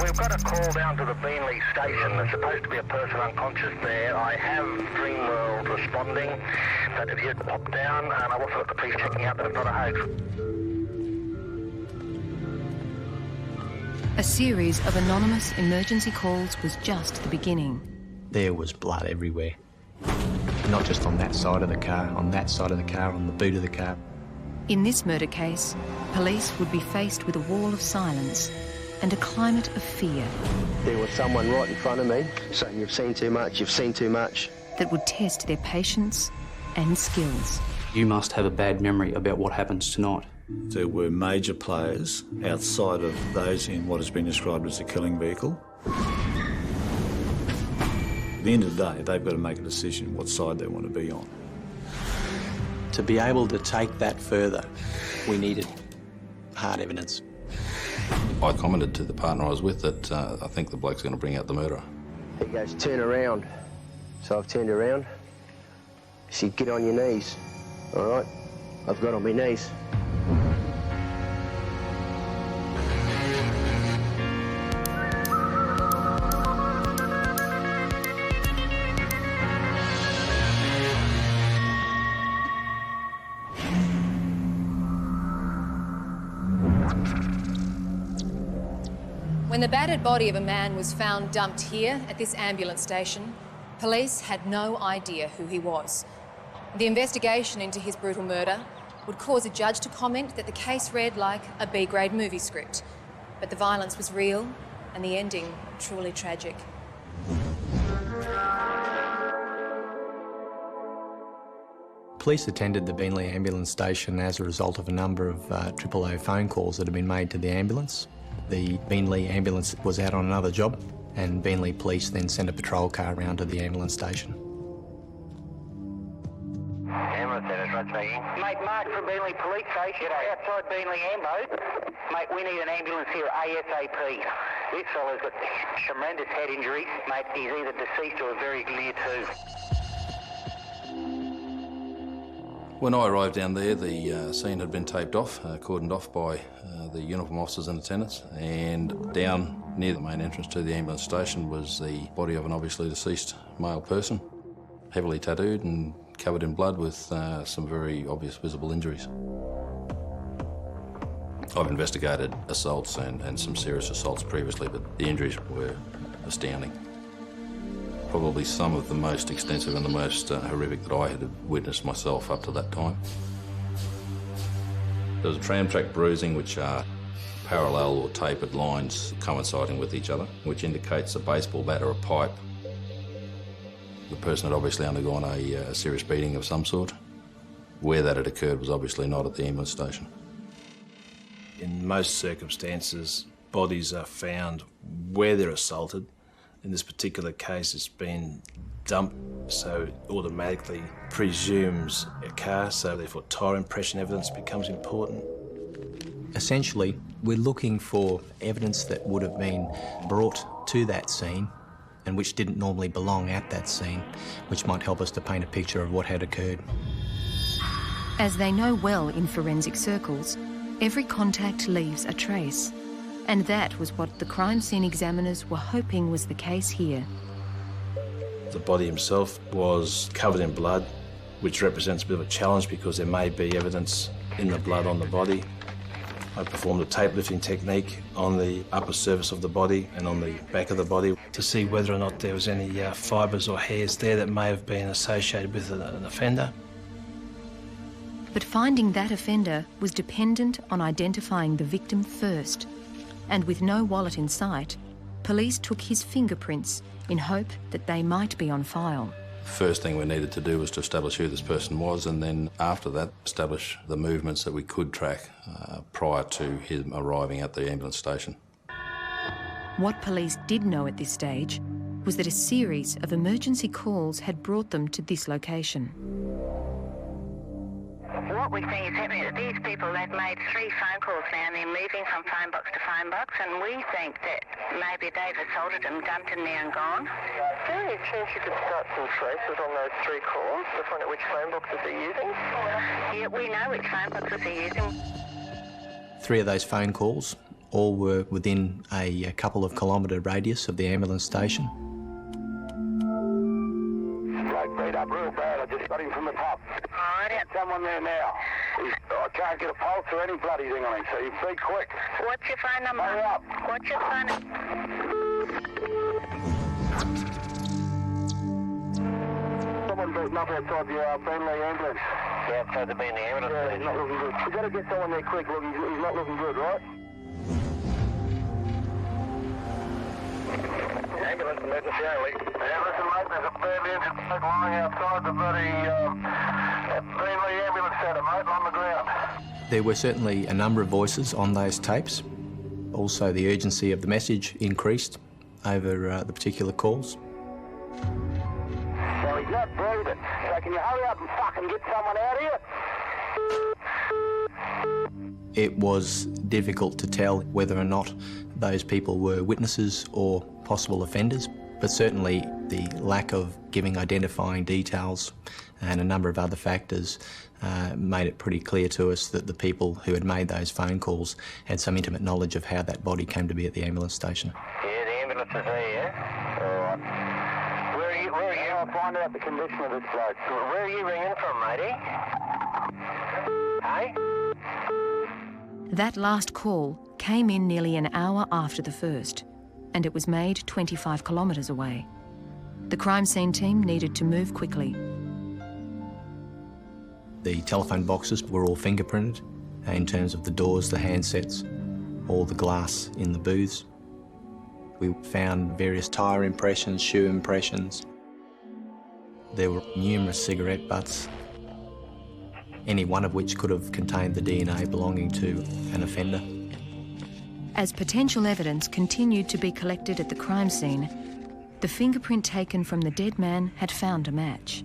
We've got a call down to the Beenleigh Station. There's supposed to be a person unconscious there. I have Dreamworld responding, but if you'd pop down, and I've also got the police checking out that it's not a hoax. A series of anonymous emergency calls was just the beginning. There was blood everywhere. Not just on that side of the car, on that side of the car, on the boot of the car. In this murder case, police would be faced with a wall of silence and a climate of fear. There was someone right in front of me saying, "You've seen too much, you've seen too much." That would test their patience and skills. You must have a bad memory about what happens tonight. There were major players outside of those in what has been described as a killing vehicle. At the end of the day, they've got to make a decision what side they want to be on. To be able to take that further, we needed hard evidence. I commented to the partner I was with that I think the bloke's going to bring out the murderer. He goes, "Turn around." So I've turned around. He said, "Get on your knees." All right, I've got on my knees. When the battered body of a man was found dumped here at this ambulance station, police had no idea who he was. The investigation into his brutal murder would cause a judge to comment that the case read like a B-grade movie script. But the violence was real and the ending truly tragic. Police attended the Beenleigh Ambulance Station as a result of a number of 000 phone calls that had been made to the ambulance. The Beenleigh Ambulance was out on another job, and Beenleigh Police then sent a patrol car around to the ambulance station. Ambulance centre's right speaking. Mate, Mark from Beenleigh Police Station, outside Beenleigh Ambo. Mate, we need an ambulance here ASAP. This fella's got tremendous head injuries. Mate, he's either deceased or very near to. When I arrived down there, the scene had been taped off, cordoned off by the uniform officers and attendants, and down near the main entrance to the ambulance station was the body of an obviously deceased male person, heavily tattooed and covered in blood with some very obvious visible injuries. I've investigated assaults and some serious assaults previously, but the injuries were astounding. Probably some of the most extensive and the most horrific that I had witnessed myself up to that time. There was a tram track bruising, which are parallel or tapered lines coinciding with each other, which indicates a baseball bat or a pipe. The person had obviously undergone a serious beating of some sort. Where that had occurred was obviously not at the ambulance station. In most circumstances, bodies are found where they're assaulted. In this particular case, it's been dumped, so it automatically presumes a car, so therefore tyre impression evidence becomes important. Essentially, we're looking for evidence that would have been brought to that scene and which didn't normally belong at that scene, which might help us to paint a picture of what had occurred. As they know well in forensic circles, every contact leaves a trace. And that was what the crime scene examiners were hoping was the case here. The body himself was covered in blood, which represents a bit of a challenge because there may be evidence in the blood on the body. I performed a tape lifting technique on the upper surface of the body and on the back of the body to see whether or not there was any fibres or hairs there that may have been associated with an offender. But finding that offender was dependent on identifying the victim first. And with no wallet in sight, police took his fingerprints in hope that they might be on file. First thing we needed to do was to establish who this person was, and then after that, establish the movements that we could track prior to him arriving at the ambulance station. What police did know at this stage was that a series of emergency calls had brought them to this location. What we think is happening is these people, they've made 3 phone calls now and they're moving from phone box to phone box, and we think that maybe they've assaulted them, dumped them there and gone. Is there any chance you could start some traces on those 3 calls to find out which phone boxes they're using? Yeah, we know which phone boxes they're using. 3 of those phone calls All were within a couple of kilometre radius of the ambulance station. Bloke beat up real bad. I just got him from the pub. Got someone there now. I can't get a pulse or any bloody thing on him, so you be quick. What's your phone number? Hurry up. What's your phone number? Someone beaten up outside the Beenleigh Ambulance. Yeah, outside the Beenleigh Ambulance Station. Yeah, he's not looking good. We've got to get someone there quick. Look, he's not looking good, right? Ambulance emergency only. Yeah, listen, mate, there's a badly injured bloke lying outside the bloody Beenleigh Ambulance Centre, mate, on the ground. There were certainly a number of voices on those tapes. Also, the urgency of the message increased over the particular calls. Well, he's not breathing, so can you hurry up and fucking get someone out here? It was difficult to tell whether or not those people were witnesses or possible offenders, but certainly the lack of giving identifying details and a number of other factors made it pretty clear to us that the people who had made those phone calls had some intimate knowledge of how that body came to be at the ambulance station. Yeah, the ambulance is there, yeah? All right. Where are you? I'll find out the condition of this bloke. Where are you ringing from, matey? Hey? That last call came in nearly an hour after the first, and it was made 25 kilometres away. The crime scene team needed to move quickly. The telephone boxes were all fingerprinted in terms of the doors, the handsets, all the glass in the booths. We found various tyre impressions, shoe impressions. There were numerous cigarette butts, any one of which could have contained the DNA belonging to an offender. As potential evidence continued to be collected at the crime scene, the fingerprint taken from the dead man had found a match.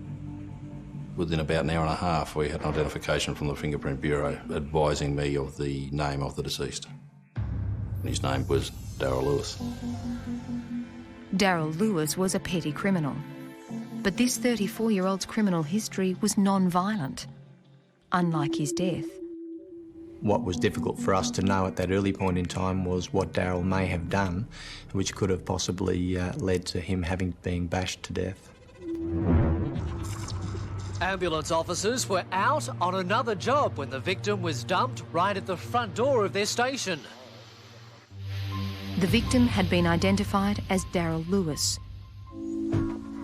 Within about an hour and a half, we had an identification from the Fingerprint Bureau advising me of the name of the deceased. His name was Darryl Lewis. Darryl Lewis was a petty criminal, but this 34-year-old's criminal history was non-violent, unlike his death. What was difficult for us to know at that early point in time was what Darryl may have done, which could have possibly led to him having been bashed to death. Ambulance officers were out on another job when the victim was dumped right at the front door of their station. The victim had been identified as Darryl Lewis,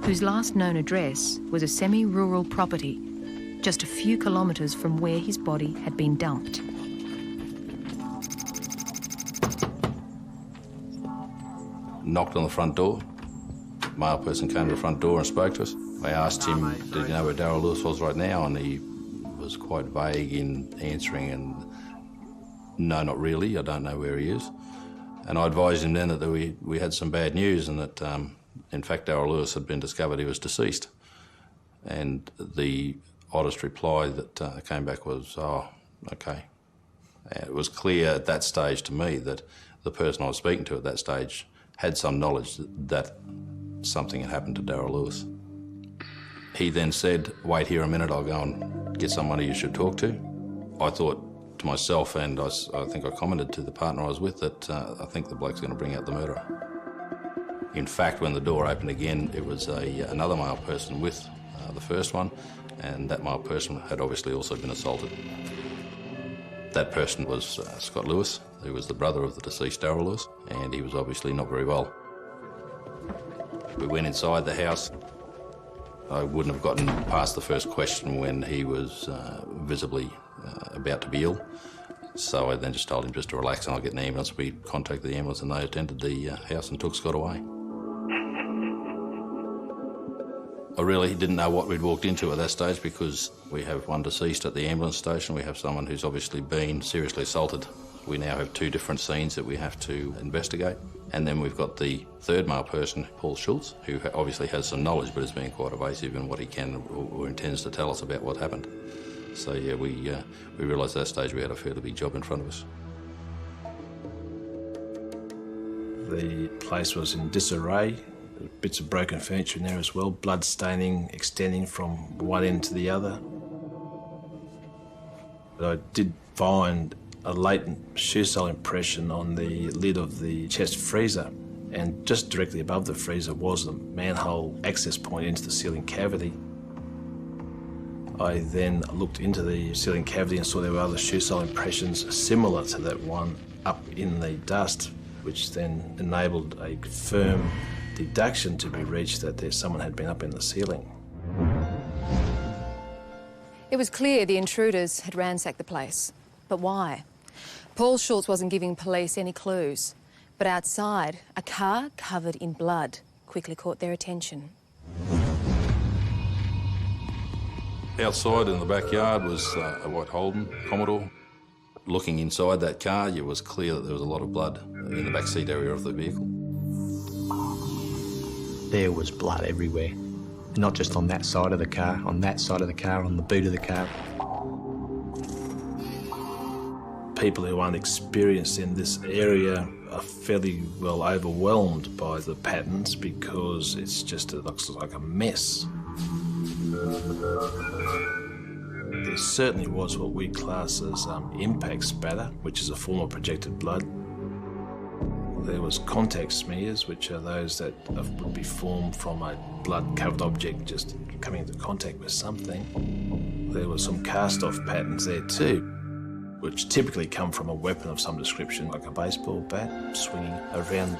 whose last known address was a semi-rural property just a few kilometres from where his body had been dumped. Knocked on the front door. A male person came to the front door and spoke to us. I asked him, did you know where Darryl Lewis was right now? And he was quite vague in answering, and no, not really, I don't know where he is. And I advised him then that we had some bad news and that, in fact, Darryl Lewis had been discovered he was deceased. And the oddest reply that came back was, oh, okay. And it was clear at that stage to me that the person I was speaking to at that stage had some knowledge that something had happened to Darryl Lewis. He then said, wait here a minute, I'll go and get somebody you should talk to. I thought to myself, and I think I commented to the partner I was with, that I think the bloke's going to bring out the murderer. In fact, when the door opened again, it was another male person with the first one, and that male person had obviously also been assaulted. That person was Scott Lewis, who was the brother of the deceased Darryl Lewis, and he was obviously not very well. We went inside the house. I wouldn't have gotten past the first question when he was visibly about to be ill. So I then just told him just to relax and I'll get an ambulance. We contacted the ambulance and they attended the house and took Scott away. I really didn't know what we'd walked into at that stage because we have one deceased at the ambulance station. We have someone who's obviously been seriously assaulted. We now have two different scenes that we have to investigate. And then we've got the third male person, Paul Schultz, who obviously has some knowledge but has been quite evasive in what he can or intends to tell us about what happened. So yeah, we realised at that stage we had a fairly big job in front of us. The place was in disarray, bits of broken furniture in there as well, blood staining extending from one end to the other. But I did find a latent shoe sole impression on the lid of the chest freezer, and just directly above the freezer was a manhole access point into the ceiling cavity. I then looked into the ceiling cavity and saw there were other shoe sole impressions similar to that one up in the dust, which then enabled a firm deduction to be reached that someone had been up in the ceiling. It was clear the intruders had ransacked the place. But why? Paul Schultz wasn't giving police any clues. But outside, a car covered in blood quickly caught their attention. Outside in the backyard was a white Holden Commodore. Looking inside that car, it was clear that there was a lot of blood in the back seat area of the vehicle. There was blood everywhere. Not just on that side of the car, on that side of the car, on the boot of the car. People who aren't experienced in this area are fairly well overwhelmed by the patterns because it looks like a mess. There certainly was what we class as impact spatter, which is a form of projected blood. There was contact smears, which are those that would be formed from a blood-covered object just coming into contact with something. There were some cast-off patterns there too, which typically come from a weapon of some description, like a baseball bat swinging around.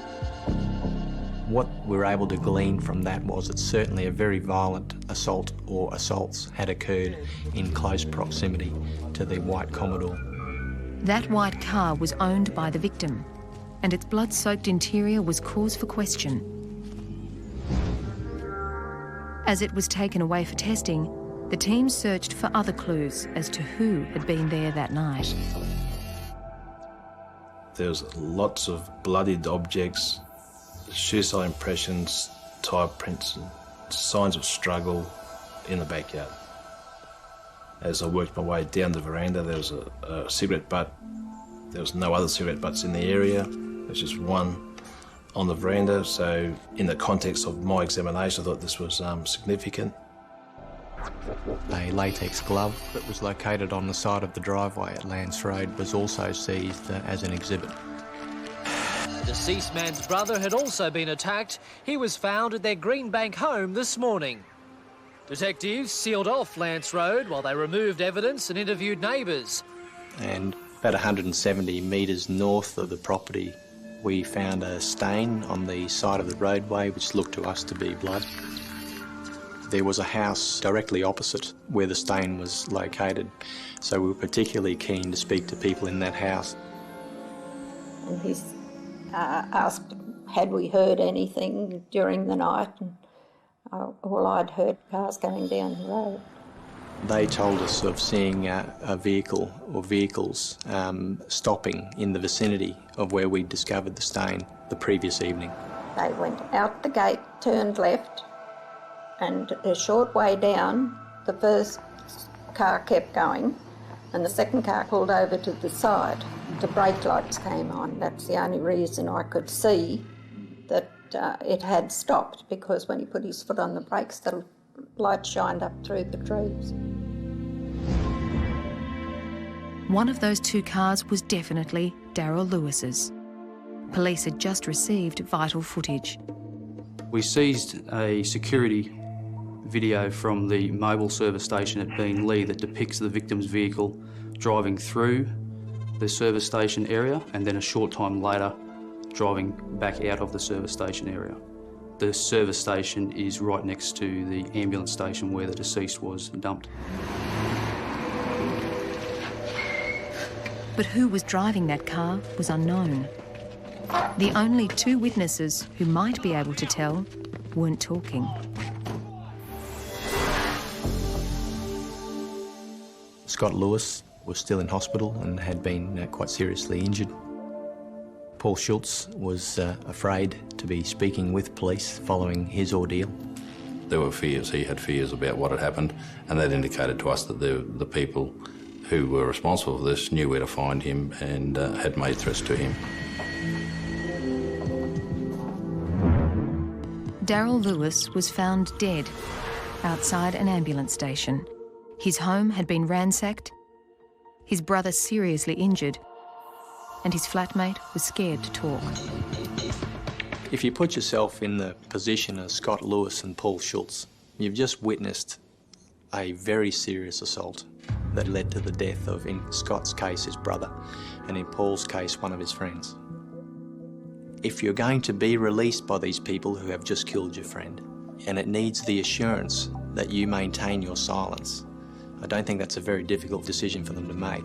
What we were able to glean from that was that certainly a very violent assault or assaults had occurred in close proximity to the white Commodore. That white car was owned by the victim, and its blood-soaked interior was cause for question. As it was taken away for testing, the team searched for other clues as to who had been there that night. There was lots of bloodied objects, shoe sole impressions, tyre prints, and signs of struggle in the backyard. As I worked my way down the veranda, there was a cigarette butt. There was no other cigarette butts in the area. There was just one on the veranda, so in the context of my examination, I thought this was significant. A latex glove that was located on the side of the driveway at Lance Road was also seized as an exhibit. The deceased man's brother had also been attacked. He was found at their Greenbank home this morning. Detectives sealed off Lance Road while they removed evidence and interviewed neighbours. And about 170 metres north of the property, we found a stain on the side of the roadway which looked to us to be blood. There was a house directly opposite where the stain was located, so we were particularly keen to speak to people in that house. And he's asked, had we heard anything during the night? And all I'd heard cars going down the road. They told us of seeing a vehicle or vehicles stopping in the vicinity of where we discovered the stain the previous evening. They went out the gate, turned left, and a short way down, the first car kept going, and the second car pulled over to the side. The brake lights came on. That's the only reason I could see that it had stopped, because when he put his foot on the brakes, the light shined up through the trees. One of those two cars was definitely Darryl Lewis's. Police had just received vital footage. We seized a security video from the mobile service station at Beenleigh that depicts the victim's vehicle driving through the service station area and then a short time later driving back out of the service station area. The service station is right next to the ambulance station where the deceased was dumped. But who was driving that car was unknown. The only two witnesses who might be able to tell weren't talking. Scott Lewis was still in hospital and had been quite seriously injured. Paul Schultz was afraid to be speaking with police following his ordeal. There were fears. He had fears about what had happened, and that indicated to us that the people who were responsible for this knew where to find him and had made threats to him. Darryl Lewis was found dead outside an ambulance station. His home had been ransacked, his brother seriously injured, and his flatmate was scared to talk. If you put yourself in the position of Scott Lewis and Paul Schultz, you've just witnessed a very serious assault that led to the death of, in Scott's case, his brother, and in Paul's case, one of his friends. If you're going to be released by these people who have just killed your friend, and it needs the assurance that you maintain your silence, I don't think that's a very difficult decision for them to make.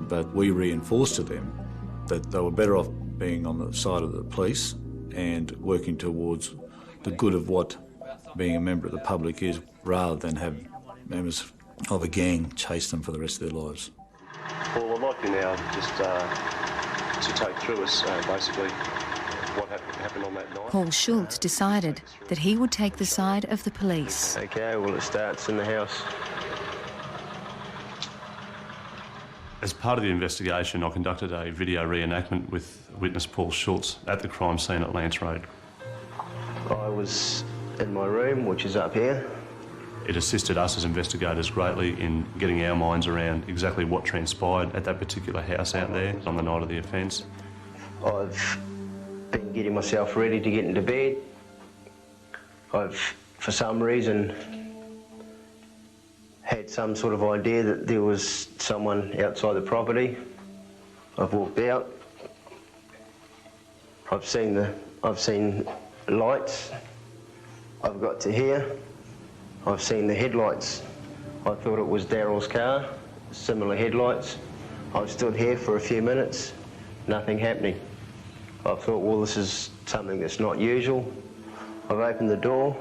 But we reinforced to them that they were better off being on the side of the police and working towards the good of what being a member of the public is, rather than have members of a gang chase them for the rest of their lives. Well, I'd like you now just to take through us basically what happened on that night. Paul Schultz decided that he would take the side of the police. Okay, well, it starts in the house. As part of the investigation, I conducted a video reenactment with witness Paul Schultz at the crime scene at Lance Road. I was in my room, which is up here. It assisted us as investigators greatly in getting our minds around exactly what transpired at that particular house out there on the night of the offence. I've been getting myself ready to get into bed. I've, for some reason, had some sort of idea that there was someone outside the property. I've walked out. I've seen lights. I've got to here. I've seen the headlights. I thought it was Darryl's car, similar headlights. I've stood here for a few minutes, nothing happening. I thought, well, this is something that's not usual. I've opened the door.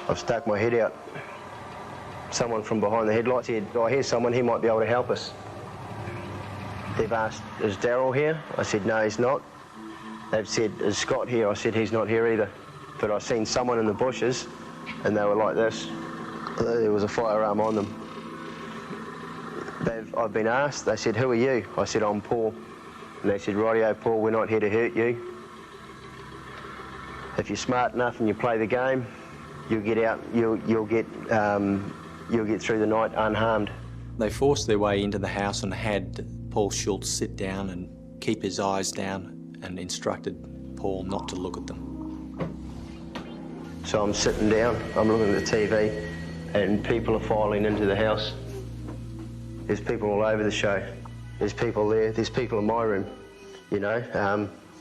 I've stuck my head out. Someone from behind the headlights said, I hear someone, he might be able to help us. They've asked, is Darryl here? I said, no, he's not. They've said, is Scott here? I said, he's not here either. But I've seen someone in the bushes, and they were like this. There was a firearm on them. I've been asked, they said, who are you? I said, I'm Paul. And they said, rightio, Paul, we're not here to hurt you. If you're smart enough and you play the game, you'll get out, you'll get through the night unharmed. They forced their way into the house and had Paul Schultz sit down and keep his eyes down and instructed Paul not to look at them. So I'm sitting down, I'm looking at the TV, and people are filing into the house. There's people all over the show. There's people there, there's people in my room, you know.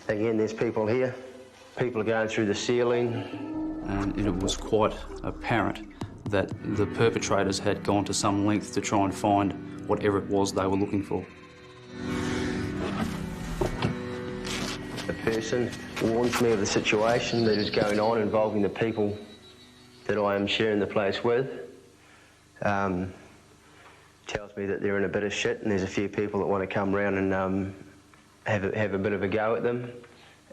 Again, there's people here. People are going through the ceiling. And it was quite apparent that the perpetrators had gone to some length to try and find whatever it was they were looking for. The person warns me of the situation that is going on involving the people that I am sharing the place with. Tells me that they're in a bit of shit and there's a few people that want to come round and have a bit of a go at them.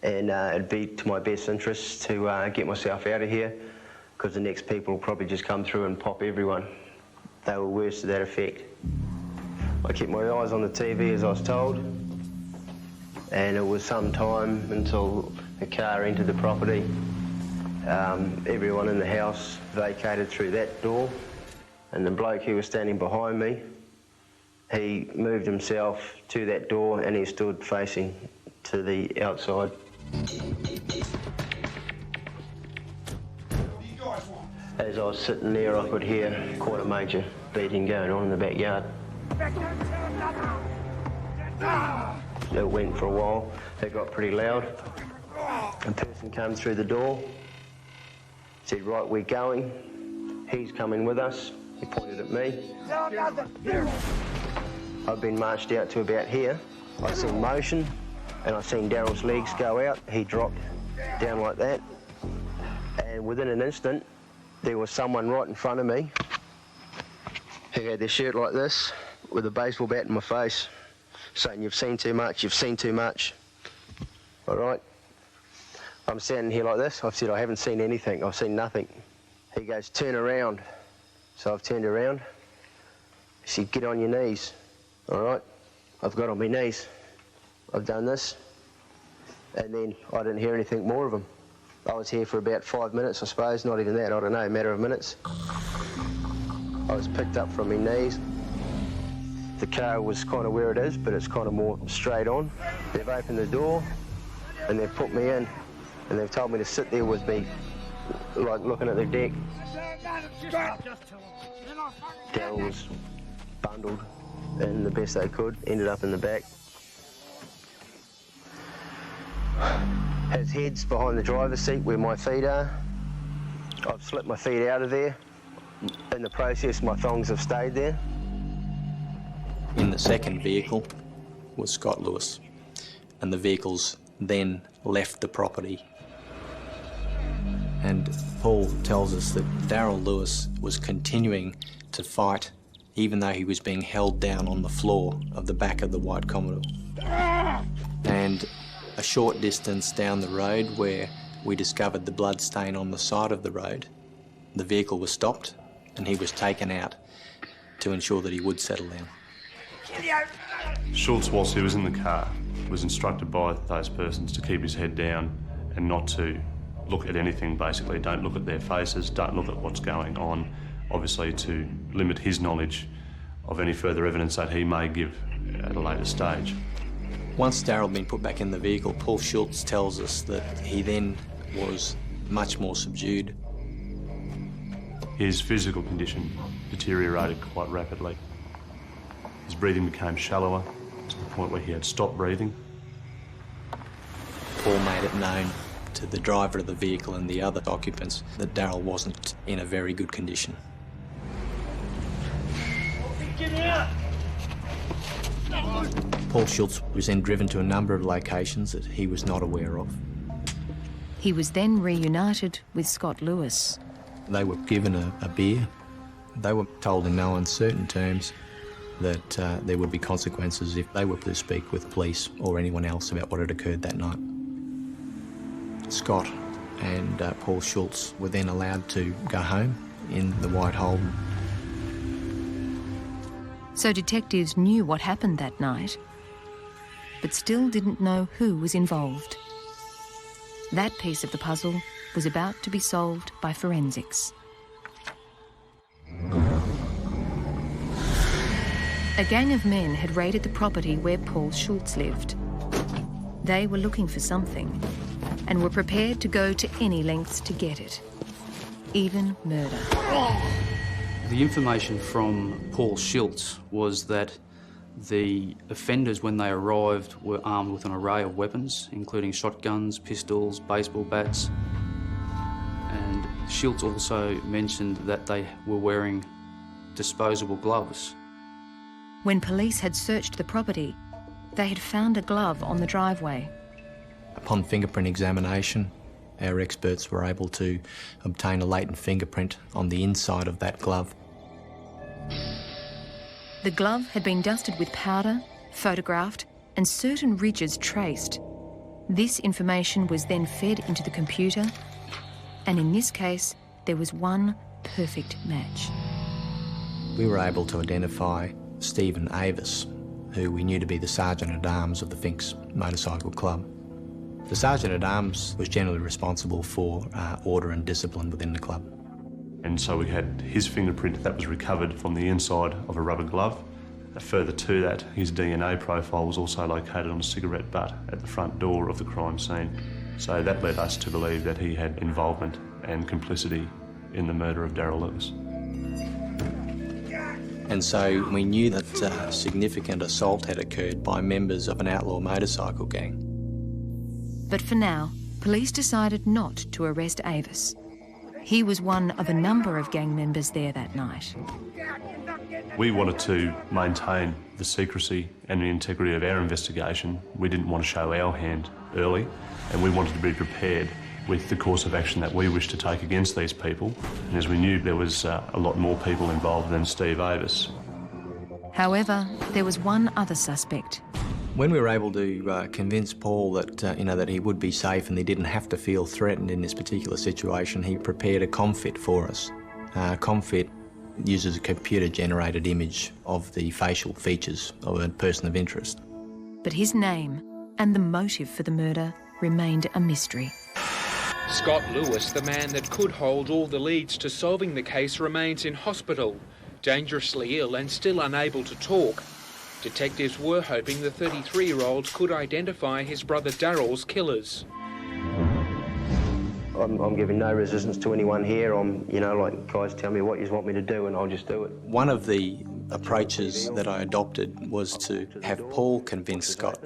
And it'd be to my best interest to get myself out of here, because the next people will probably just come through and pop everyone. They were worse to that effect. I kept my eyes on the TV as I was told, and it was some time until the car entered the property. Everyone in the house vacated through that door, and the bloke who was standing behind me, he moved himself to that door and he stood facing to the outside. As I was sitting there, I could hear quite a major beating going on in the backyard. It went for a while. It got pretty loud. A person came through the door, said, right, we're going. He's coming with us. He pointed at me. I've been marched out to about here. I seen motion, and I seen Darryl's legs go out. He dropped down like that. And within an instant, there was someone right in front of me who had their shirt like this with a baseball bat in my face, saying, you've seen too much, you've seen too much. All right? I'm standing here like this. I've said, I haven't seen anything. I've seen nothing. He goes, turn around. So I've turned around. He said, get on your knees. All right? I've got on my knees. I've done this. And then I didn't hear anything more of him. I was here for about 5 minutes, I suppose. Not even that, I don't know, a matter of minutes. I was picked up from my knees. The car was kind of where it is, but it's kind of more straight on. They've opened the door and they've put me in and they've told me to sit there with me, like looking at the deck. Darryl was bundled in the best they could, ended up in the back. His head's behind the driver's seat where my feet are. I've slipped my feet out of there. In the process, my thongs have stayed there. In the second vehicle was Scott Lewis, and the vehicles then left the property. And Paul tells us that Darryl Lewis was continuing to fight even though he was being held down on the floor of the back of the white Commodore. And a short distance down the road where we discovered the blood stain on the side of the road, the vehicle was stopped and he was taken out to ensure that he would settle down. Schultz, whilst he was in the car, was instructed by those persons to keep his head down and not to look at anything, basically. Don't look at their faces, don't look at what's going on, obviously to limit his knowledge of any further evidence that he may give at a later stage. Once Darryl had been put back in the vehicle, Paul Schultz tells us that he then was much more subdued. His physical condition deteriorated quite rapidly. His breathing became shallower to the point where he had stopped breathing. Paul made it known to the driver of the vehicle and the other occupants that Darryl wasn't in a very good condition. Paul Schultz was then driven to a number of locations that he was not aware of. He was then reunited with Scott Lewis. They were given a beer. They were told in no uncertain terms that there would be consequences if they were to speak with police or anyone else about what had occurred that night. Scott and Paul Schultz were then allowed to go home in the white Holden. So detectives knew what happened that night, but still didn't know who was involved. That piece of the puzzle was about to be solved by forensics. A gang of men had raided the property where Paul Schultz lived. They were looking for something and were prepared to go to any lengths to get it, even murder. The information from Paul Schultz was that the offenders, when they arrived, were armed with an array of weapons, including shotguns, pistols, baseball bats. And Schultz also mentioned that they were wearing disposable gloves. When police had searched the property, they had found a glove on the driveway. Upon fingerprint examination, our experts were able to obtain a latent fingerprint on the inside of that glove. The glove had been dusted with powder, photographed, and certain ridges traced. This information was then fed into the computer, and in this case, there was one perfect match. We were able to identify Stephen Avis, who we knew to be the Sergeant-at-Arms of the Finks Motorcycle Club. The Sergeant-at-Arms was generally responsible for order and discipline within the club. And so we had his fingerprint that was recovered from the inside of a rubber glove. Further to that, his DNA profile was also located on a cigarette butt at the front door of the crime scene. So that led us to believe that he had involvement and complicity in the murder of Darryl Lewis. And so we knew that a significant assault had occurred by members of an outlaw motorcycle gang. But for now, police decided not to arrest Avis. He was one of a number of gang members there that night. We wanted to maintain the secrecy and the integrity of our investigation. We didn't want to show our hand early, and we wanted to be prepared with the course of action that we wished to take against these people. And as we knew, there was a lot more people involved than Steve Avis. However, there was one other suspect. When we were able to convince Paul that, that he would be safe and he didn't have to feel threatened in this particular situation, he prepared a comfit for us. Comfit uses a computer-generated image of the facial features of a person of interest. But his name and the motive for the murder remained a mystery. Scott Lewis, the man that could hold all the leads to solving the case, remains in hospital, dangerously ill and still unable to talk. Detectives were hoping the 33-year-old could identify his brother Darryl's killers. I'm giving no resistance to anyone here. Like, guys tell me what you want me to do and I'll just do it. One of the approaches that I adopted was to have Paul convince Scott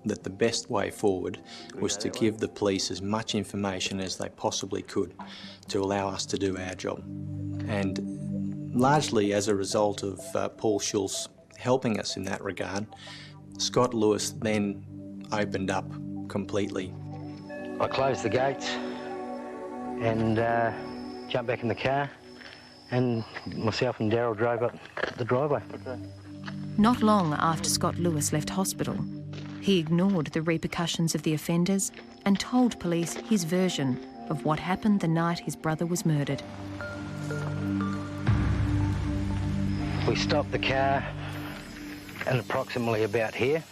that the best way forward was to give the police as much information as they possibly could to allow us to do our job. And largely as a result of Paul Schultz helping us in that regard, Scott Lewis then opened up completely. I closed the gates and jumped back in the car, and myself and Darryl drove up the driveway. Not long after Scott Lewis left hospital, he ignored the repercussions of the offenders and told police his version of what happened the night his brother was murdered. We stopped the car and approximately about here.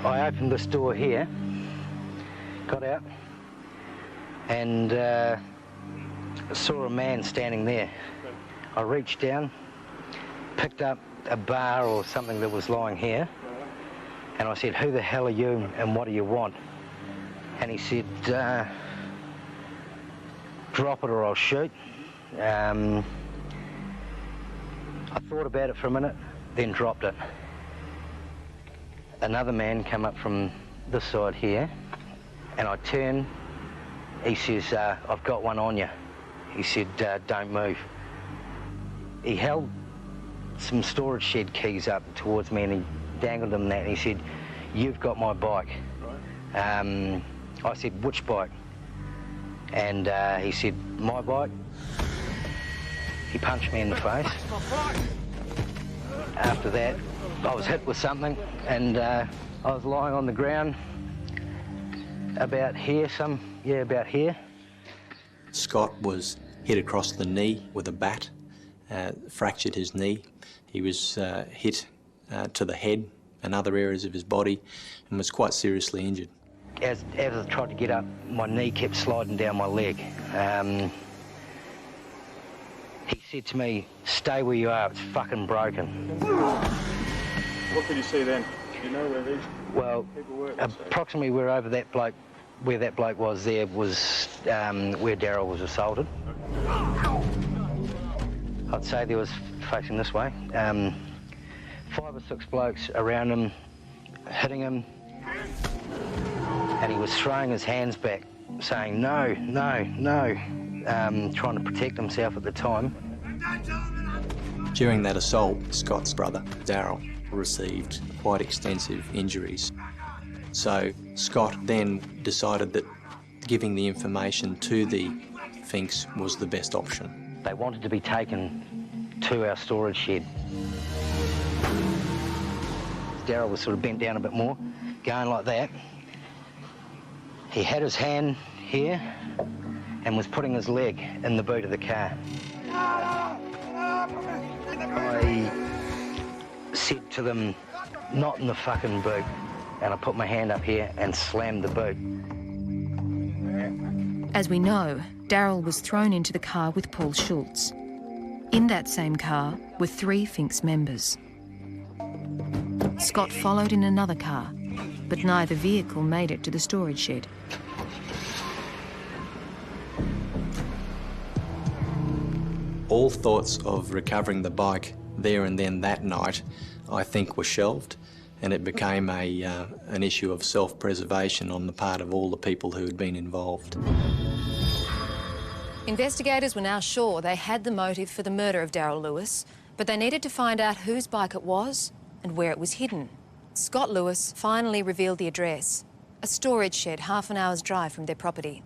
I opened this door here, got out, and saw a man standing there. I reached down, picked up a bar or something that was lying here, and I said, "Who the hell are you and what do you want?" And he said, "Drop it or I'll shoot." I thought about it for a minute, then dropped it. Another man came up from this side here, and I turned. He says, "I've got one on you." He said, "Don't move." He held some storage shed keys up towards me and he dangled them that and he said, "You've got my bike." I said, "Which bike?" And he said, "My bike." He punched me in the face. After that, I was hit with something and I was lying on the ground about here, about here. Scott was hit across the knee with a bat, fractured his knee. He was hit to the head and other areas of his body and was quite seriously injured. As I tried to get up, my knee kept sliding down my leg. He said to me, "Stay where you are, it's fucking broken." What could you see then? Do you know where these people were? Approximately where over that bloke, where that bloke was there was where Darryl was assaulted. I'd say there was, facing this way, 5 or 6 blokes around him, hitting him, and he was throwing his hands back, saying, "No, no, no," trying to protect himself at the time. During that assault, Scott's brother, Darryl, received quite extensive injuries. So Scott then decided that giving the information to the Finks was the best option. They wanted to be taken to our storage shed. Darryl was sort of bent down a bit more, going like that. He had his hand here and was putting his leg in the boot of the car. I said to them, "Not in the fucking boot." And I put my hand up here and slammed the boot. As we know, Darryl was thrown into the car with Paul Schultz. In that same car were 3 Finks members. Scott followed in another car, but neither vehicle made it to the storage shed. All thoughts of recovering the bike there and then that night, I think, were shelved, and it became an issue of self-preservation on the part of all the people who had been involved. Investigators were now sure they had the motive for the murder of Darryl Lewis, but they needed to find out whose bike it was and where it was hidden. Scott Lewis finally revealed the address, a storage shed half an hour's drive from their property.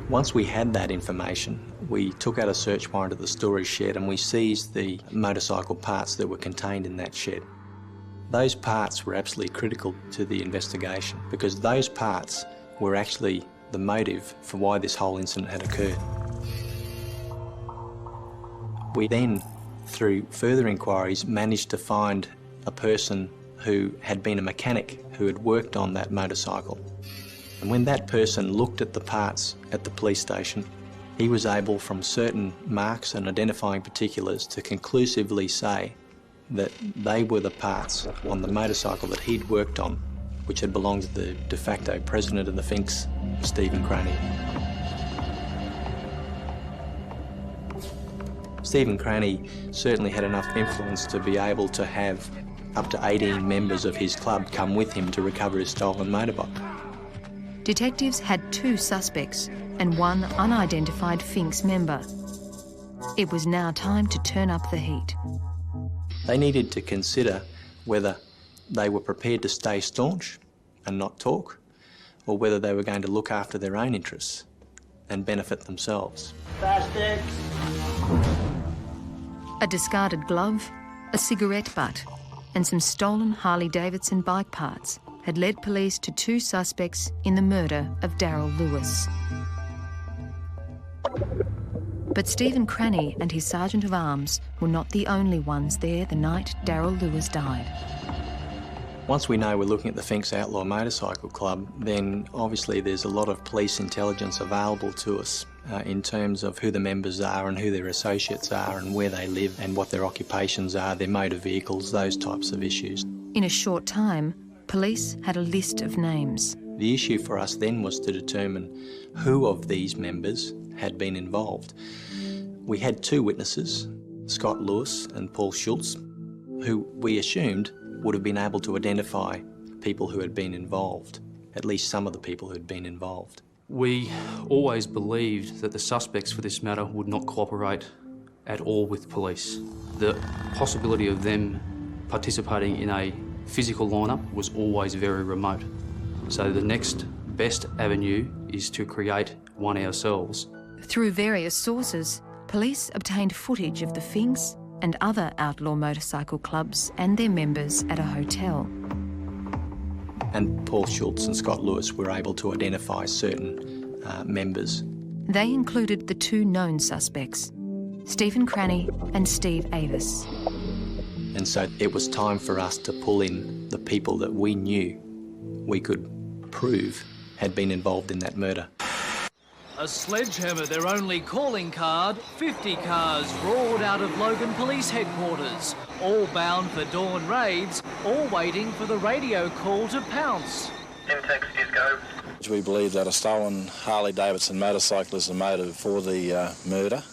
Once we had that information, we took out a search warrant at the storage shed and we seized the motorcycle parts that were contained in that shed. Those parts were absolutely critical to the investigation because those parts were actually the motive for why this whole incident had occurred. We then, through further inquiries, managed to find a person who had been a mechanic who had worked on that motorcycle. And when that person looked at the parts at the police station, He was able, from certain marks and identifying particulars, to conclusively say that they were the parts on the motorcycle that he'd worked on, which had belonged to the de facto president of the Finks, Stephen Cranny. Stephen Cranny certainly had enough influence to be able to have up to 18 members of his club come with him to recover his stolen motorbike. Detectives had 2 suspects and 1 unidentified Finks member. It was now time to turn up the heat. They needed to consider whether they were prepared to stay staunch and not talk, or whether they were going to look after their own interests and benefit themselves. A discarded glove, a cigarette butt, and some stolen Harley-Davidson bike parts had led police to 2 suspects in the murder of Darryl Lewis. But Stephen Cranny and his sergeant of arms were not the only ones there the night Darryl Lewis died. Once we know we're looking at the Finks Outlaw Motorcycle Club, then obviously there's a lot of police intelligence available to us in terms of who the members are and who their associates are and where they live and what their occupations are, their motor vehicles, those types of issues. In a short time, police had a list of names. The issue for us then was to determine who of these members had been involved. We had 2 witnesses, Scott Lewis and Paul Schultz, who we assumed would have been able to identify people who had been involved, at least some of the people who had been involved. We always believed that the suspects for this matter would not cooperate at all with police. The possibility of them participating in a physical lineup was always very remote. So the next best avenue is to create one ourselves. Through various sources, police obtained footage of the Finks and other outlaw motorcycle clubs and their members at a hotel. And Paul Schultz and Scott Lewis were able to identify certain members. They included the 2 known suspects, Stephen Cranny and Steve Avis. And so it was time for us to pull in the people that we knew we could prove had been involved in that murder. A sledgehammer, their only calling card, 50 cars roared out of Logan Police Headquarters, all bound for dawn raids, all waiting for the radio call to pounce. Go. We believe that a stolen Harley-Davidson motorcycle is the motive for the murder,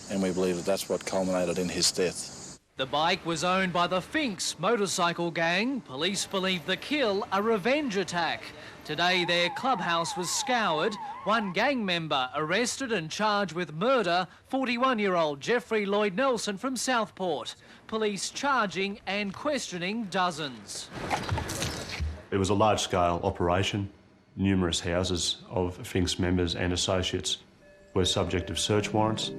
and we believe that that's what culminated in his death. The bike was owned by the Finks motorcycle gang. Police believe the kill a revenge attack. Today their clubhouse was scoured. 1 gang member arrested and charged with murder, 41-year-old Jeffrey Lloyd Nelson from Southport. Police charging and questioning dozens. It was a large-scale operation. Numerous houses of Finks members and associates were subject of search warrants.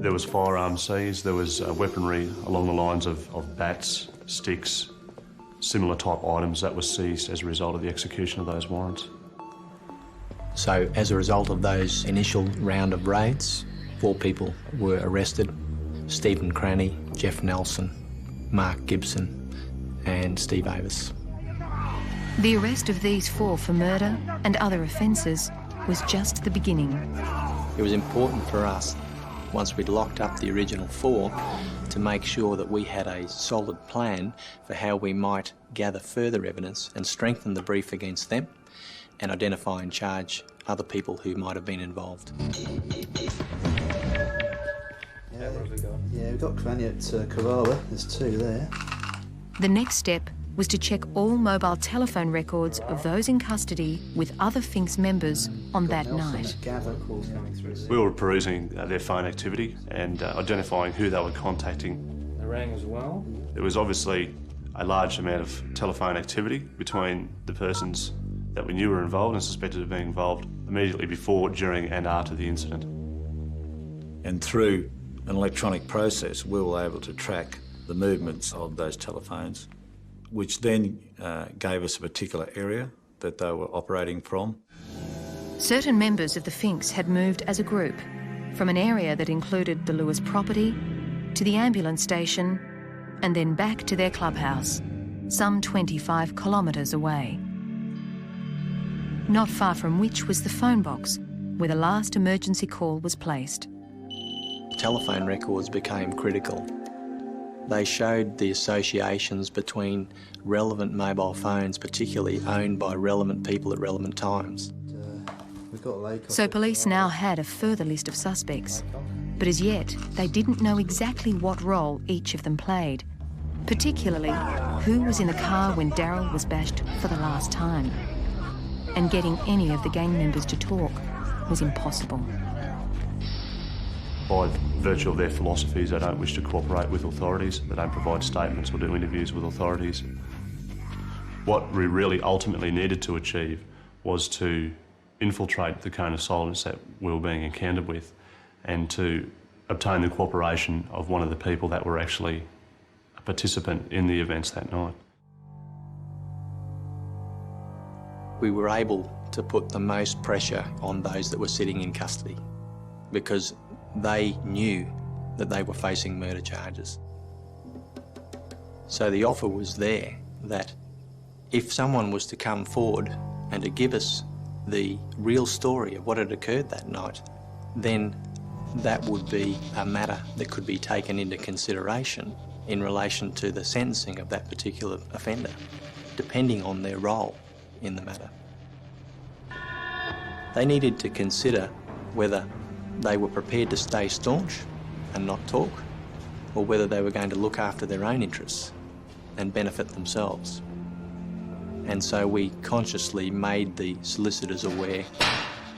There was firearms seized, there was weaponry along the lines of bats, sticks, similar type items that were seized as a result of the execution of those warrants. So as a result of those initial round of raids, 4 people were arrested: Stephen Cranny, Jeff Nelson, Mark Gibson and Steve Avis. The arrest of these 4 for murder and other offences was just the beginning. It was important for us, once we'd locked up the original 4, to make sure that we had a solid plan for how we might gather further evidence and strengthen the brief against them and identify and charge other people who might have been involved. Yeah, we've got Cranny at Carrara. There's 2 there. The next step was to check all mobile telephone records of those in custody with other Finks members on that night. We were perusing their phone activity and identifying who they were contacting. They rang as well? There was obviously a large amount of telephone activity between the persons that we knew were involved and suspected of being involved immediately before, during and after the incident. And through an electronic process, we were able to track the movements of those telephones, which then gave us a particular area that they were operating from. Certain members of the Finks had moved as a group from an area that included the Lewis property to the ambulance station and then back to their clubhouse, some 25 kilometres away. Not far from which was the phone box where the last emergency call was placed. Telephone records became critical. They showed the associations between relevant mobile phones, particularly owned by relevant people at relevant times. So police now had a further list of suspects, but as yet they didn't know exactly what role each of them played, particularly who was in the car when Darryl was bashed for the last time. And getting any of the gang members to talk was impossible. By virtue of their philosophies, they don't wish to cooperate with authorities, they don't provide statements or do interviews with authorities. What we really ultimately needed to achieve was to infiltrate the cone of silence that we were being encountered with and to obtain the cooperation of one of the people that were actually a participant in the events that night. We were able to put the most pressure on those that were sitting in custody because they knew that they were facing murder charges. So the offer was there that if someone was to come forward and to give us the real story of what had occurred that night, then that would be a matter that could be taken into consideration in relation to the sentencing of that particular offender, depending on their role in the matter. They needed to consider whether they were prepared to stay staunch and not talk, or whether they were going to look after their own interests and benefit themselves. And so we consciously made the solicitors aware,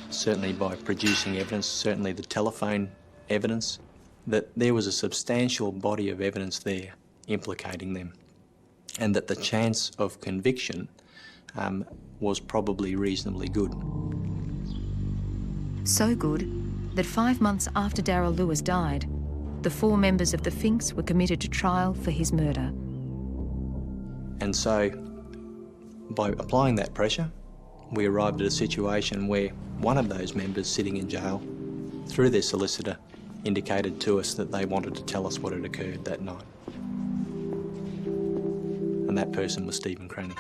certainly by producing evidence, certainly the telephone evidence, that there was a substantial body of evidence there implicating them, and that the chance of conviction was probably reasonably good. So good that 5 months after Darryl Lewis died, the 4 members of the Finks were committed to trial for his murder. And so, by applying that pressure, we arrived at a situation where one of those members sitting in jail, through their solicitor, indicated to us that they wanted to tell us what had occurred that night. And that person was Stephen Cranny.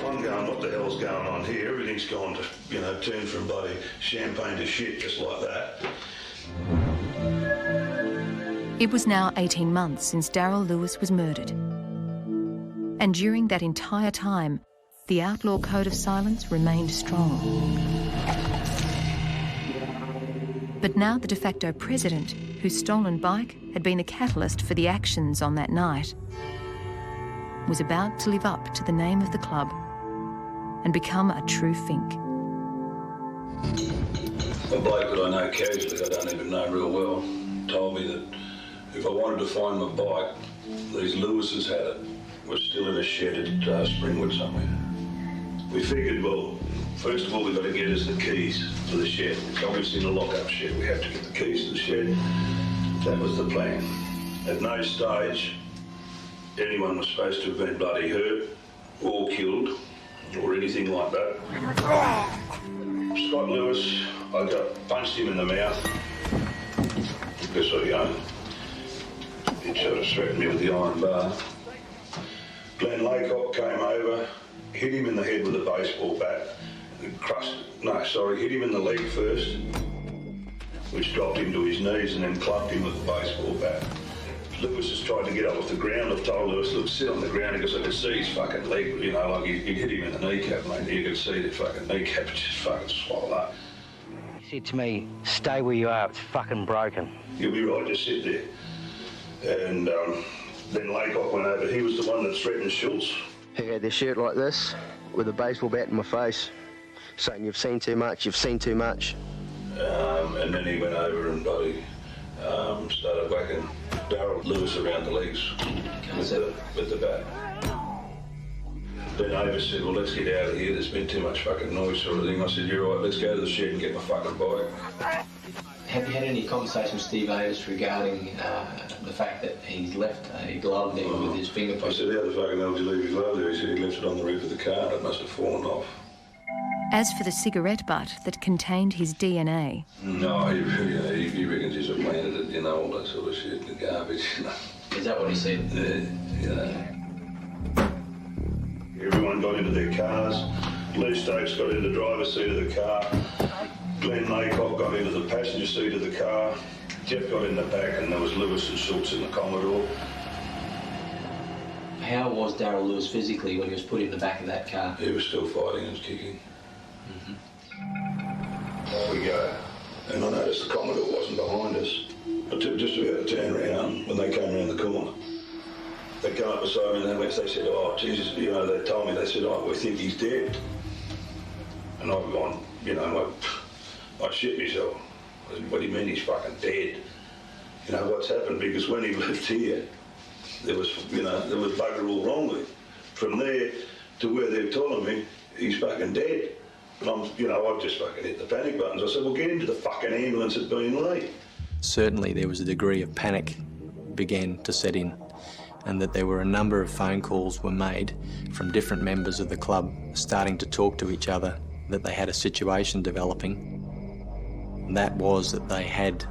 I'm going, what the hell's going on here? Everything's gone to, turned from bloody champagne to shit just like that. It was now 18 months since Darryl Lewis was murdered. And during that entire time, the outlaw code of silence remained strong. But now the de facto president, whose stolen bike had been the catalyst for the actions on that night, was about to live up to the name of the club and become a true Fink. A bloke that I know casually, I don't even know real well, told me that if I wanted to find my bike, these Lewises had it. Was still in a shed at Springwood somewhere. We figured, well, first of all, we've got to get us the keys to the shed. It's obviously in a lock-up shed. We have to get the keys to the shed. That was the plan. At no stage, anyone was supposed to have been bloody hurt or killed or anything like that. Scott Lewis, I punched him in the mouth because he sort of threatened me with the iron bar. Glenn Laycock came over, hit him in the head with a baseball bat, hit him in the leg first, which dropped him to his knees, and then clubbed him with a baseball bat. Lewis has tried to get up off the ground. I've told Lewis, look, sit on the ground, because I could see his fucking leg, like he hit him in the kneecap, mate. You could see the fucking kneecap just fucking swallowed up. He said to me, stay where you are, it's fucking broken. You'll be right, just sit there. And then Laycock went over. He was the one that threatened Schultz. He had this shirt like this with a baseball bat in my face, saying, you've seen too much, you've seen too much. And then he went over and started whacking Darryl Lewis around the legs with the bat. Then Ava said, well, let's get out of here, there's been too much fucking noise sort of thing. I said, you're right, let's go to the shed and get my fucking bike. Have you had any conversation with Steve Avis regarding the fact that he's left a glove there with his fingerprint? I said, how the fucking hell did you leave your glove there? He said he left it on the roof of the car and it must have fallen off. As for the cigarette butt that contained his DNA... No, he reckons he's planted it, all that sort of shit in the garbage, Is that what he said? Yeah, Everyone got into their cars. Lou Stokes got in the driver's seat of the car. Glenn Laycock got into the passenger seat of the car. Jeff got in the back, and there was Lewis and Schultz in the Commodore. How was Darryl Lewis physically when he was put in the back of that car? He was still fighting and kicking. There we go. And I noticed the Commodore wasn't behind us. I took just about to turn around when they came around the corner. They come up beside me and they said, oh, Jesus, you know, they told me, they said, oh, we think he's dead. And I've gone, you know, I shit myself. I said, what do you mean he's fucking dead? You know, what's happened? Because when he left here, there was, you know, there was bugger all wrong with him. From there to where they're telling me he's fucking dead. And I'm, you know, I've just fucking hit the panic buttons. I said, well, get into the fucking ambulance at Beenleigh. Certainly there was a degree of panic began to set in, and that there were a number of phone calls were made from different members of the club starting to talk to each other that they had a situation developing. And that was that they had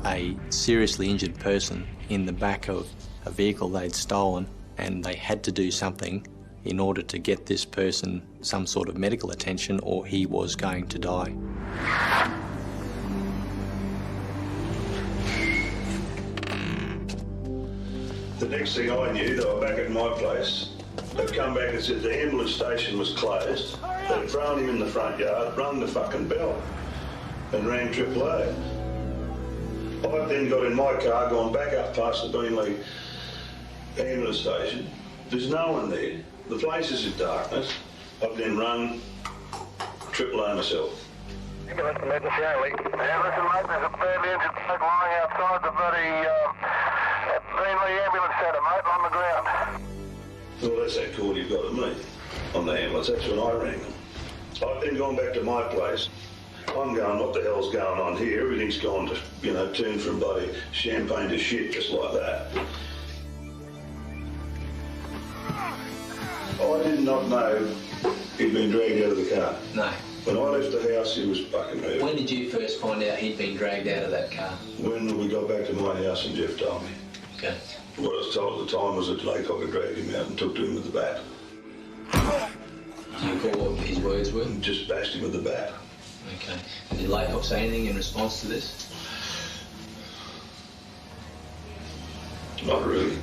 a seriously injured person in the back of a vehicle they'd stolen, and they had to do something in order to get this person some sort of medical attention, or he was going to die. The next thing I knew, they were back at my place. They'd come back and said the ambulance station was closed. They'd thrown him in the front yard, rung the fucking bell, and rang AAA. I then got in my car, gone back up past the Beenleigh Ambulance Station. There's no one there. The place is in darkness. I've then rung AAA myself. Ambulance emergency only. Yeah, listen, mate, there's a badly injured bloke lying outside the bloody Beenleigh Ambulance Centre, mate, on the ground. Well, that's that call you've got at me on the ambulance. That's when I rang them. I've then gone back to my place. I'm going, what the hell's going on here? Everything's gone to, you know, turned from bloody champagne to shit, just like that. I did not know he'd been dragged out of the car. No. When I left the house, he was fucking hurt. When did you first find out he'd been dragged out of that car? When we got back to my house and Jeff told me. Okay. What I was told at the time was that Laycock had dragged him out and took to him with the bat. Do you recall what his words were? Just bashed him with the bat. Okay. And did Laycock say anything in response to this? Not really.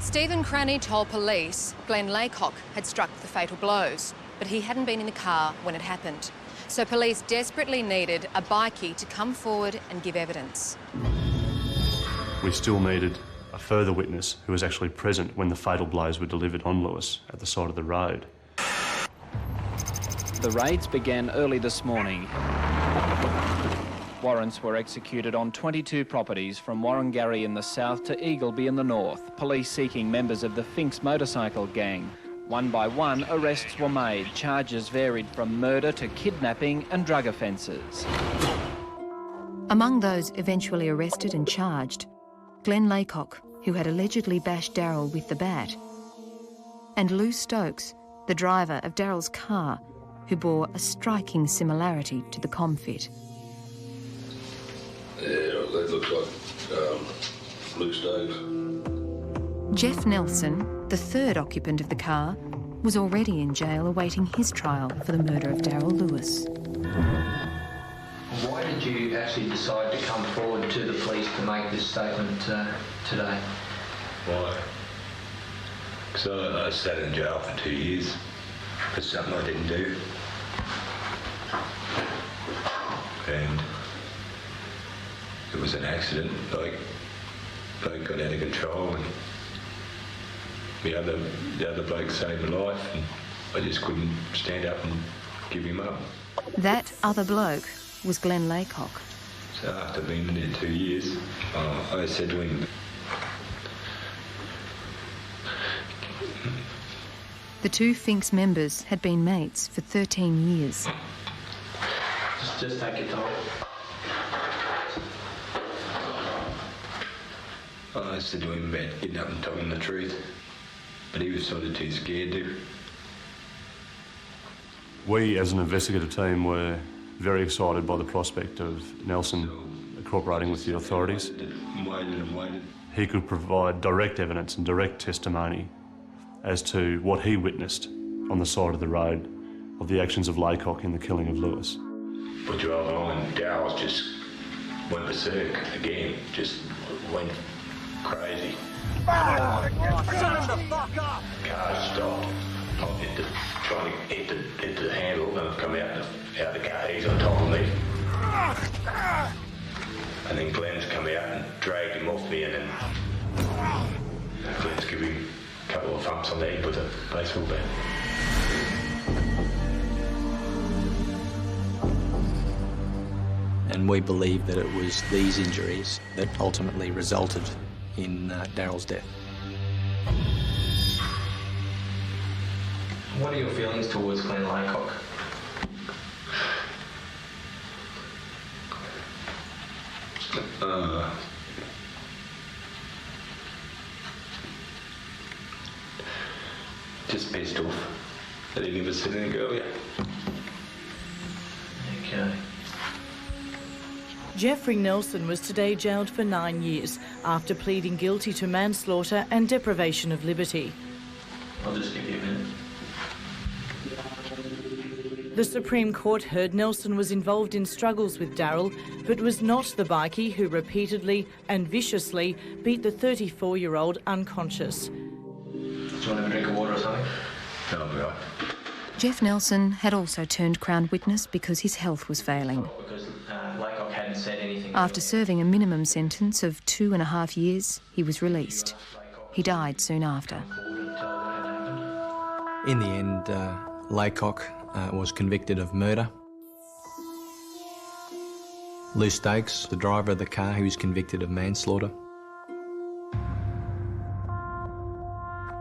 Stephen Cranny told police Glenn Laycock had struck the fatal blows, but he hadn't been in the car when it happened. So police desperately needed a bikie to come forward and give evidence. We still needed a further witness who was actually present when the fatal blows were delivered on Lewis at the side of the road. The raids began early this morning. Warrants were executed on 22 properties from Warrangarry in the south to Eagleby in the north, police seeking members of the Finks motorcycle gang. One by one, arrests were made. Charges varied from murder to kidnapping and drug offences. Among those eventually arrested and charged, Glenn Laycock, who had allegedly bashed Darryl with the bat, and Lou Stokes, the driver of Darryl's car, who bore a striking similarity to the Comfit. Yeah, that looks like Lou Stokes. Jeff Nelson, the third occupant of the car, was already in jail awaiting his trial for the murder of Darryl Lewis. Why did you actually decide to come forward to the police to make this statement today? Why? Because I sat in jail for 2 years for something I didn't do. And it was an accident. Like, I got out of control and the other bloke saved my life, and I just couldn't stand up and give him up. That other bloke was Glenn Laycock. So after being in there 2 years, I said to him, The two Finks members had been mates for 13 years. Just take your time. I said to him about getting up and telling the truth, but he was sort of too scared to. We, as an investigative team, were very excited by the prospect of Nelson cooperating with the authorities. Waited and waited. He could provide direct evidence and direct testimony as to what he witnessed on the side of the road of the actions of Laycock in the killing of Lewis. But you over and Darryl just went berserk again, just went crazy. Shut him the fuck up! Car stopped. Trying to hit the handle, and I've come out the car. He's on top of me. And then Glenn's come out and dragged him off me, and then Glenn's given him a couple of thumps on the head with a baseball bat. And we believe that it was these injuries that ultimately resulted in Darryl's death. What are your feelings towards Glenn Laycock? Just pissed off that he never said anything earlier. Okay. Jeffrey Nelson was today jailed for 9 years after pleading guilty to manslaughter and deprivation of liberty. I'll just give you a minute. The Supreme Court heard Nelson was involved in struggles with Darryl, but was not the bikie who repeatedly and viciously beat the 34-year-old unconscious. Do you want to have a drink of water or something? No, I'm right. Jeff Nelson had also turned Crown witness because his health was failing. Because Laycock hadn't said anything. After serving a minimum sentence of 2.5 years, he was released. He died soon after. In the end, Laycock was convicted of murder. Lou Stokes, the driver of the car, he was convicted of manslaughter.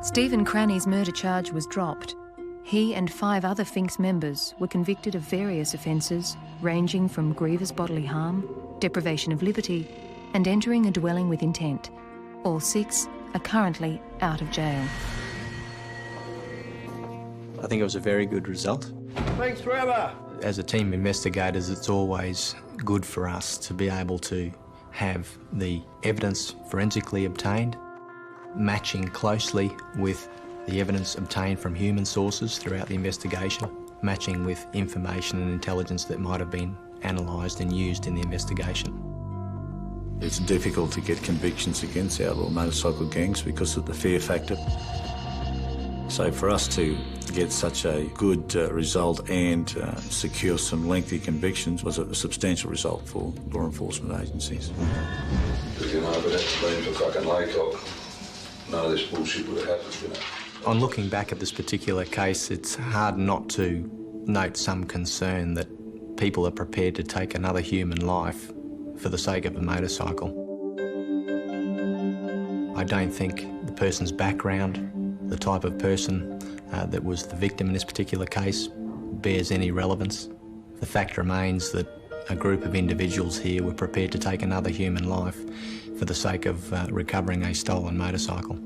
Stephen Cranny's murder charge was dropped. He and 5 other Finks members were convicted of various offences ranging from grievous bodily harm, deprivation of liberty and entering a dwelling with intent. All 6 are currently out of jail. I think it was a very good result. Thanks forever! As a team of investigators, it's always good for us to be able to have the evidence forensically obtained, matching closely with the evidence obtained from human sources throughout the investigation, matching with information and intelligence that might have been analysed and used in the investigation. It's difficult to get convictions against outlaw motorcycle gangs because of the fear factor. So for us to get such a good result and secure some lengthy convictions was a substantial result for law enforcement agencies. If you know, but that's been for fucking Laycock, none of this bullshit would have happened, you know. On looking back at this particular case, it's hard not to note some concern that people are prepared to take another human life for the sake of a motorcycle. I don't think the person's background, the type of person that was the victim in this particular case, bears any relevance. The fact remains that a group of individuals here were prepared to take another human life for the sake of recovering a stolen motorcycle.